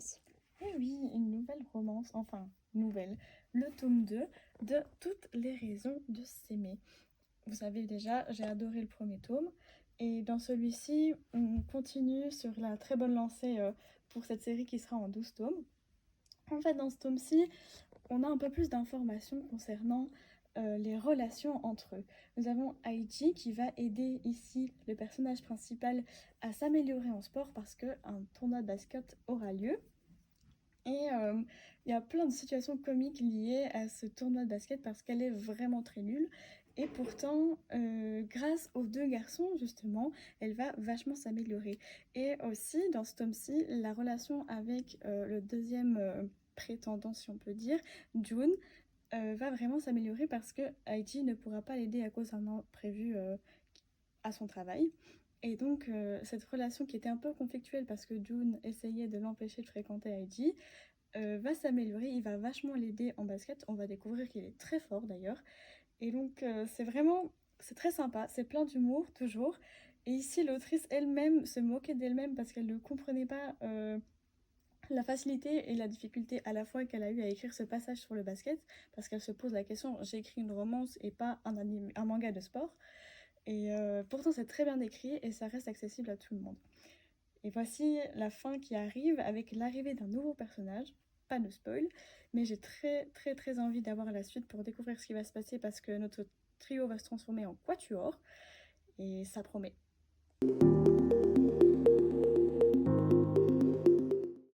romance. Et oui, une nouvelle romance, enfin nouvelle, le tome 2 de Toutes les raisons de s'aimer. Vous savez déjà, j'ai adoré le premier tome et dans celui-ci, on continue sur la très bonne lancée pour cette série qui sera en 12 tomes. En fait, dans ce tome-ci, on a un peu plus d'informations concernant les relations entre eux. Nous avons Aiji qui va aider ici le personnage principal à s'améliorer en sport parce qu'un tournoi de basket aura lieu. Et il y a plein de situations comiques liées à ce tournoi de basket parce qu'elle est vraiment très nulle. Et pourtant, grâce aux deux garçons, justement, elle va vachement s'améliorer. Et aussi, dans ce tome-ci, la relation avec le deuxième prétendant, si on peut dire, Jun, va vraiment s'améliorer parce que Aiji ne pourra pas l'aider à cause d'un imprévu à son travail. Et donc, cette relation qui était un peu conflictuelle parce que Jun essayait de l'empêcher de fréquenter Aiji, va s'améliorer, il va vachement l'aider en basket, on va découvrir qu'il est très fort d'ailleurs. Et donc, c'est très sympa, c'est plein d'humour toujours. Et ici, l'autrice elle-même se moquait d'elle-même parce qu'elle ne comprenait pas la facilité et la difficulté à la fois qu'elle a eu à écrire ce passage sur le basket, parce qu'elle se pose la question, j'ai écrit une romance et pas un manga de sport. Et pourtant, c'est très bien écrit et ça reste accessible à tout le monde. Et voici la fin qui arrive avec l'arrivée d'un nouveau personnage. Pas de spoil, mais j'ai très envie d'avoir la suite pour découvrir ce qui va se passer parce que notre trio va se transformer en quatuor et ça promet.